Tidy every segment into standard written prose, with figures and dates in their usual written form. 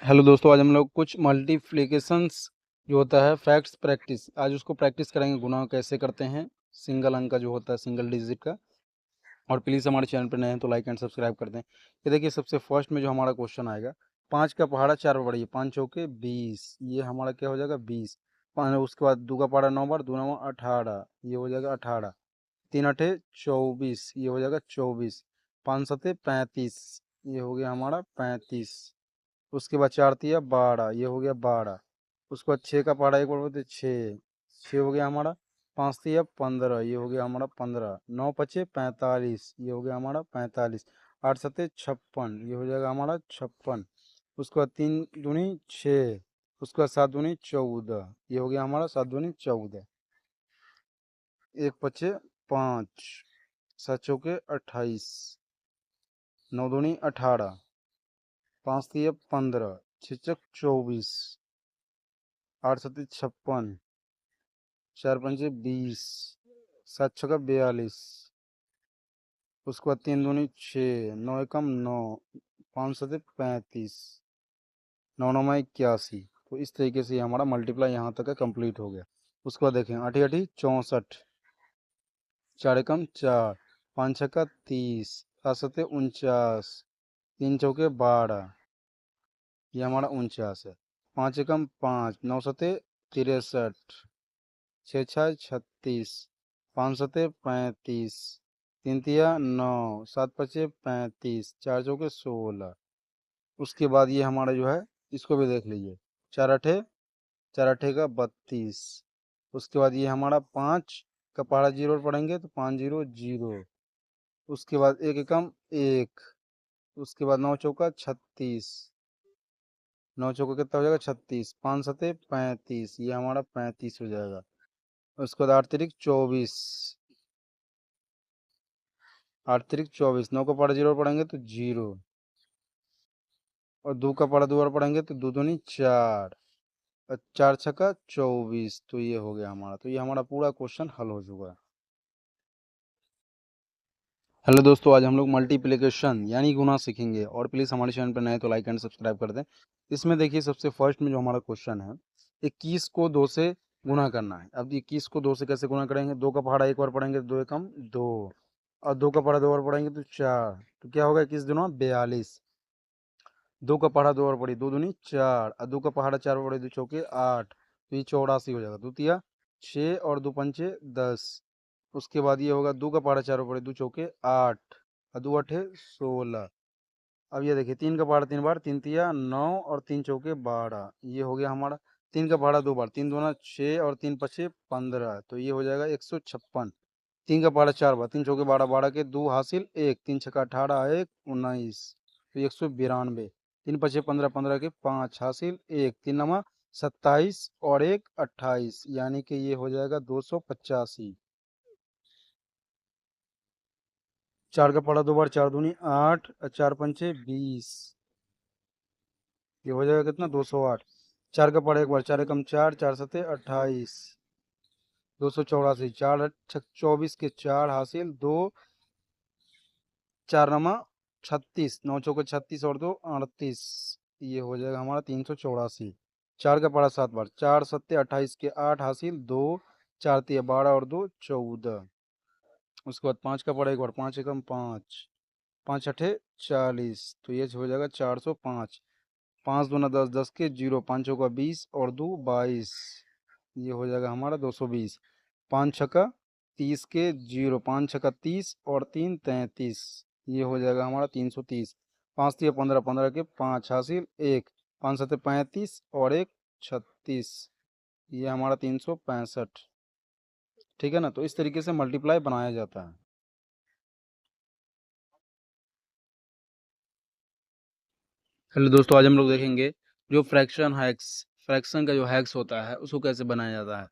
Hello दोस्तों, आज हम लोग कुछ मल्टीप्लिकेशंस जो होता है फैक्ट्स प्रैक्टिस, आज उसको प्रैक्टिस करेंगे। गुना कैसे करते हैं सिंगल अंक का जो होता है, सिंगल डिजिट का। और प्लीज़ हमारे चैनल पर नए हैं तो लाइक एंड सब्सक्राइब कर दें। ये देखिए, सबसे फर्स्ट में जो हमारा क्वेश्चन आएगा, 5 का पहाड़ा 4 बार बढ़िए, 5 चौके 20, ये हमारा क्या हो जाएगा 20। उसके बाद 2 का पहाड़ा 9 बार, 2 9 18, ये हो जाएगा 18। 3 अठे 24, ये हो जाएगा 24। 5 सते 35, ये हो गया हमारा 35। उसके बाद 4 तिया 12, ये हो गया 12। उसके बाद 6 का पहाड़ा एक बार बोलते 6, 6 हो गया हमारा। 5 तिया 15, ये हो गया हमारा 15। 9 पचे 45, ये हो गया हमारा 45। 8 सते 56, ये हो जाएगा हमारा 56। उसके बाद 3 दूनी 6, उसके बाद 7 दूनी 14, ये हो गया हमारा 7 दूनी 14। 1 पचे 5, 7 चौके 28, 9 दूनी 18, 5 तिया 15, 6 चक 24, 8 सत्ती 56, 4 पंचे 20, 7 छका 42। उसके बाद 3 दूनी 6, 9 एकम 9, 5 सत्ते 35, 9 9 में 81। तो इस तरीके से हमारा मल्टीप्लाई यहाँ तक का कंप्लीट हो गया। उसके बाद देखें, 8 8 64, 4 एकम 4, 5 छक्का 30, 7 सत्ते 49, 3 चौके 12, ये हमारा 49 है। 5 एकम 5, 9 सत्ते 63, 6 छः 36, 5 सत्ते 35, 3 तिया 9, 7 पचे 35, 4 चौके 16। उसके बाद ये हमारा जो है, इसको भी देख लीजिए। 4 अठे, 4 अठे का 32। उसके बाद ये हमारा 5 का पहाड़ा जीरो पढ़ेंगे तो 5 जीरो 0। उसके बाद 1 एकम 1। उसके बाद 9 चौका 36, 9 चौका कितना हो जाएगा 36। 5 सत्ते 35, ये हमारा 35 हो जाएगा। उसके बाद 8 तिरिक 24, 8 तिरिक 24, 9 का पहाड़ा जीरो पढ़ेंगे तो 0। और 2 का पहाड़ा 2 बार पढ़ेंगे तो 2 दूनी 4, और 4 छक्का 24। तो ये हो गया हमारा। तो ये हमारा पूरा क्वेश्चन हल हो चुका है। हेलो दोस्तों, आज हम लोग मल्टीप्लिकेशन यानी गुना सीखेंगे। और प्लीज़ हमारे चैनल पर नए तो लाइक एंड सब्सक्राइब कर दें। इसमें देखिए, सबसे फर्स्ट में जो हमारा क्वेश्चन है, 21 को 2 से गुना करना है। अब 21 को 2 से कैसे गुना करेंगे? 2 का पहाड़ा एक बार पढ़ेंगे तो 2 एकम 2, और 2 का पहाड़ा 2 बार पढ़ेंगे तो 4। तो क्या होगा, 21 दूना 42। 2 का पहाड़ा 2 बार पढ़ी, 2 दूनी 4, और 2 का पहाड़ा 4 बार पढ़ी, 2 चौके 8। तो ये 84 हो जाएगा। द्वितीय 6 और 2 पंचे 10। उसके बाद ये होगा 2 का पहाड़ा 4 बार पढ़ी, 2 चौके 8, और 2 अठे 16। अब ये देखिए, 3 का पहाड़ा 3 बार, 3 तिया 9, और 3 चौके 12, ये हो गया हमारा। 3 का पहाड़ा 2 बार, 3 दूना 6, और 3 पचे 15, तो ये हो जाएगा 156। 3 का पहाड़ा 4 बार, 3 चौके 12, 12 के 2 हासिल 1, 3 छक्का 18, 1 19, तो 192। 3 पचे 15, 15 के 5 हासिल 1, 3 नमा 27, और 1 28, यानी कि ये हो जाएगा 285। 4 का पहाड़ा 2 बार, 4 दूनी 8, और 4 पंचे 20, ये हो जाएगा कितना 208। 4 का पहाड़ा एक बार, 4 एकम 4, 4 सते 28, 284। 4 छक 24 के 4 हासिल 2, 4 नमा 36, 9 चौके 36, और 2 38, ये हो जाएगा हमारा 384। 4 का पहाड़ा 7 बार, 4 सत्ते 28 के 8 हासिल 2, 4 तिया 12, और 2 14। उसके बाद 5 का पहाड़ा एक बार, 5 एकम 5, 5 अठे 40, तो ये हो जाएगा 405। 5 दूना 10, 10 के 0, 5 चौका 20, और 2 22, ये हो जाएगा हमारा 220। 5 छक्का 30 के 0, 5 छक्का 30, और 3 33, ये हो जाएगा हमारा 330। 5 तिया 15, 15 के 5 हासिल 1, 5 सत्ते 35, और 1 36, ये हमारा 365। ठीक है ना? तो इस तरीके से मल्टीप्लाई बनाया जाता है। हेलो दोस्तों, आज हम लोग देखेंगे जो फ्रैक्शन का जो हैक्स होता है उसको कैसे बनाया जाता है।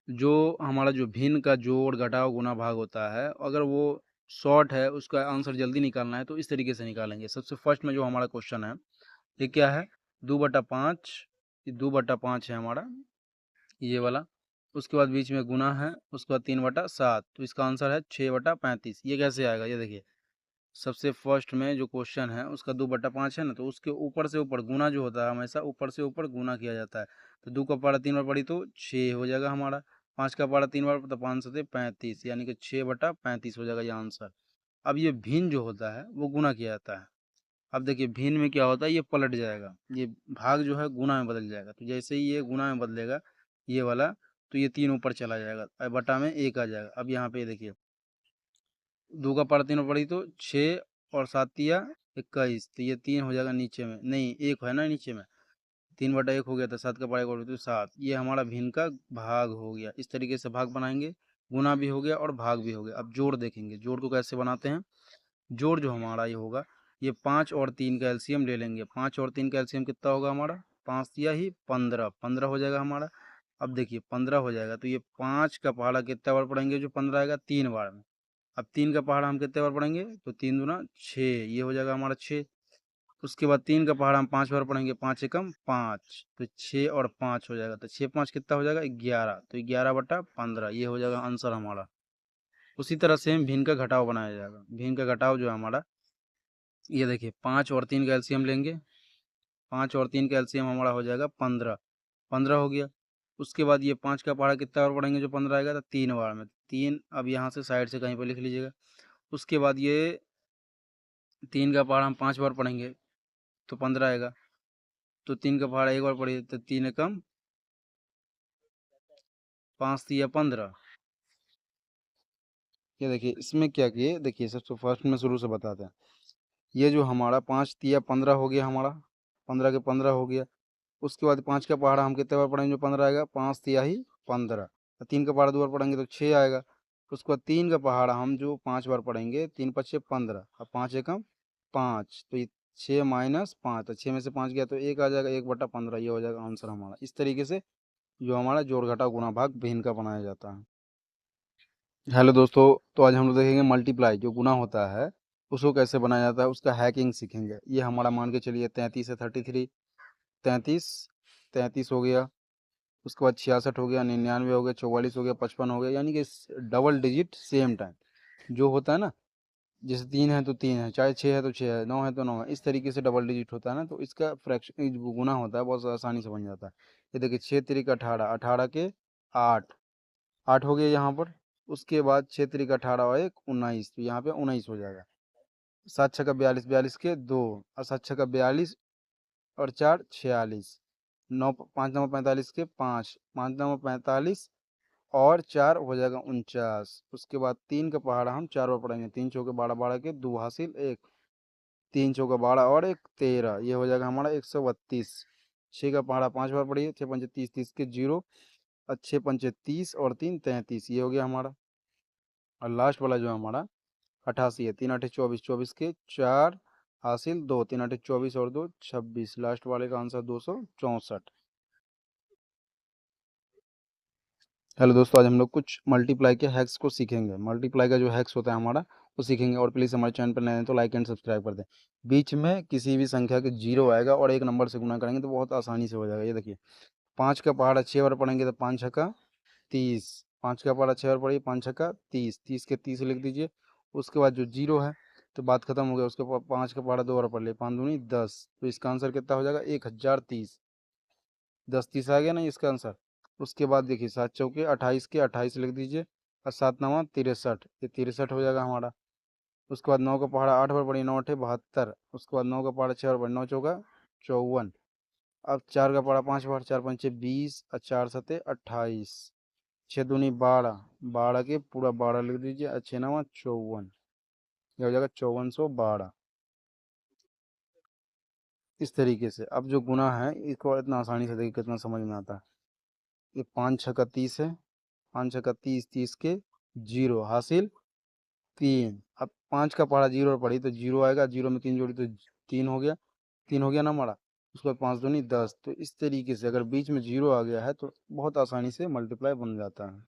जो हमारा जो भिन्न का जोड़ घटाव गुना भाग होता है, अगर वो शॉर्ट है, उसका आंसर जल्दी निकालना है तो इस तरीके से निकालेंगे। सबसे फर्स्ट में जो हमारा क्वेश्चन है, ये क्या है? 2/5, ये 2/5 है हमारा, ये वाला। उसके बाद बीच में गुना है, उसके बाद 3/7, तो इसका आंसर है 6/35। ये कैसे आएगा, ये देखिए। सबसे फर्स्ट में जो क्वेश्चन है उसका 2/5 है ना, तो उसके ऊपर से ऊपर गुना जो होता है हमेशा ऊपर से ऊपर गुना किया जाता है। तो 2 का पहाड़ा 3 बार पढ़ी तो 6 हो जाएगा हमारा। 5 का पहाड़ा 3 बार तो 5 से 35, यानी कि 6/35 हो जाएगा ये आंसर। अब ये भिन्न जो होता है वो गुना किया जाता है। अब देखिए भिन्न में क्या होता है, ये पलट जाएगा, ये भाग जो है गुना में बदल जाएगा। तो जैसे ही ये गुना में बदलेगा ये वाला, तो ये 3 ऊपर चला जाएगा और बटा में 1 आ जाएगा। अब यहाँ पे देखिए 2 का पहाड़ा 3 बार पढ़ी तो 6 और 7 तिया 21, तो ये 3 हो जाएगा नीचे में, नहीं 1 है ना नीचे में, 3/1 हो गया था। 7 का पहाड़ा 1 बार तो 7, ये हमारा भिन्न का भाग हो गया। इस तरीके से भाग बनाएंगे, गुना भी हो गया और भाग भी हो गया। अब जोड़ देखेंगे, जोड़ को कैसे बनाते हैं। जोड़ जो हमारा ये होगा, ये 5 और 3 का एलसीएम ले लेंगे। 5 और 3 का एलसीएम कितना होगा हमारा, 5 तिया ही 15, 15 हो जाएगा हमारा। अब देखिए 15 हो जाएगा तो ये 5 का पहाड़ा कितना बार पढ़ेंगे, जो 15 आएगा 3 बार में। अब 3 का पहाड़ा हम कितने बार पढ़ेंगे, तो 3 दूना 6, ये हो जाएगा हमारा 6। उसके बाद 3 का पहाड़ा हम 5 बार पढ़ेंगे, 5 एकम 5, तो 6 और 5 हो जाएगा, तो 6 5 कितना हो जाएगा 11, तो 11/15 ये हो जाएगा आंसर हमारा। उसी तरह से हम भिन्न का घटाव बनाया जाएगा। भिन्न का घटाव जो है हमारा, ये देखिए 5 और 3 का एलसीएम लेंगे। 5 और 3 का एलसीएम हमारा हो जाएगा 15, 15 हो गया। उसके बाद ये 5 का पहाड़ा कितना बार पढ़ेंगे, जो 15 आएगा तो 3 बार में, 3 अब यहाँ से साइड से कहीं पर लिख लीजिएगा। उसके बाद ये 3 का पहाड़ा हम 5 बार पढ़ेंगे तो 15 आएगा, तो 3 का पहाड़ा 1 बार पढ़िए तो 3 एकम 5 तिया 15। ये देखिए इसमें क्या किए, देखिए सबसे फर्स्ट में शुरू से बताते हैं। ये जो हमारा 5 तिया 15 हो गया हमारा, 15 के 15 हो गया। उसके बाद 5 का पहाड़ा हम कितने बार पढ़ेंगे, जो 15 आएगा, 5 तिया ही 15। 3 का पहाड़ा 2 बार पढ़ेंगे तो 6 आएगा। उसके बाद 3 का पहाड़ा हम जो 5 बार पढ़ेंगे, 3 5 15, अब 5 एकम 5, तो ये 6 माइनस 5, तो 6 में से 5 गया तो 1 आ जाएगा, 1/15 ये हो जाएगा आंसर हमारा। इस तरीके से जो हमारा जोड़ घटाव गुणा भाग भिन्न का बनाया जाता है। हेलो दोस्तों, तो आज हम लोग देखेंगे मल्टीप्लाई जो गुना होता है उसको कैसे बनाया जाता है, उसका हैकिंग सीखेंगे। ये हमारा मान के चलिए 33 है 33, 33 33 हो गया। उसके बाद 66 हो गया, 99 हो गया, 44 हो गया, 55 हो गया, यानी कि डबल डिजिट सेम टाइम जो होता है ना, जैसे 3 है तो 3 है, चाहे 6 है तो 6 है, 9 है तो 9 है, इस तरीके से डबल डिजिट होता है ना, तो इसका फ्रैक्शन जो गुना होता है बहुत आसानी से बन जाता है। ये देखिए 6 तिरिक 18, 18 के 8, 8 हो गया यहाँ पर। उसके बाद 6 तिरिक 18 और 1 19, तो यहाँ पे 19 हो जाएगा। 7 छक्का 42, 42 के 2, और 7 छक्का 42 और 4 46, 9 5 9 45 के 5, 5 9 45 और 4 हो जाएगा 49। उसके बाद 3 का पहाड़ा हम 4 बार पढ़ेंगे, 3 चौके 12, 12 के 2 हासिल 1, 3 चौका 12 और 1 13, ये हो जाएगा हमारा 132। 6 का पहाड़ा 5 बार पढ़िए, 6 पंचे 30, 30 के 0, और 6 पंचे 30 और 3 33, ये हो गया हमारा। और लास्ट वाला जो हमारा 88 है, 3 8 24, 24 के 4 हासिल 2, 3 8 24 और 2 26, लास्ट वाले का आंसर 264। हेलो दोस्तों, आज हम लोग कुछ मल्टीप्लाई के हैक्स को सीखेंगे। मल्टीप्लाई का जो हैक्स होता है हमारा वो सीखेंगे। और प्लीज़ हमारे चैनल पर नए हैं तो लाइक एंड सब्सक्राइब कर दें। बीच में किसी भी संख्या के 0 आएगा और एक नंबर से गुना करेंगे तो बहुत आसानी से हो जाएगा। ये देखिए 5 का पहाड़ा 6 बार पढ़ेंगे तो 5 छक्का 30, 5 का पहाड़ा 6 बार पढ़िए, 5 छक्का 30, 30 के 30 लिख दीजिए। उसके बाद जो 0 है तो बात खत्म हो गया। उसके बाद 5 का पहाड़ा 2 बार पढ़ लिए, 5 दूनी 10, तो इसका आंसर कितना हो जाएगा 1030। 10 30 आ गया ना इसका आंसर। उसके बाद देखिए 7 चौके 28 के 28 लिख दीजिए, और 7 9 63, ये 63 हो जाएगा हमारा। उसके बाद 9 का पहाड़ा 8 बार पढ़िए, 9 8 72। उसके बाद 9 का पहाड़ा 6 बार पढ़िए, 9 चौका 54। अब 4 का पहाड़ा 5 बार, 4 पंचे 20 और 4 सते 28, 6 दूनी 12, 12 के पूरा 12 लिख दीजिए, और 6 9 54, ये हो जाएगा 5412। इस तरीके से अब जो गुना है इसको इतना आसानी से देखिए कितना समझ में आता है। ये 5 छक्का 30 है, 5 छक्का 30, 30 के 0 हासिल 3। अब 5 का पहाड़ा 0 पढ़ी तो 0 आएगा, 0 में 3 जोड़ी तो 3 हो गया, 3 हो गया ना हमारा। उसके बाद 5 दूनी 10, तो इस तरीके से अगर बीच में 0 आ गया है तो बहुत आसानी से मल्टीप्लाई बन जाता है।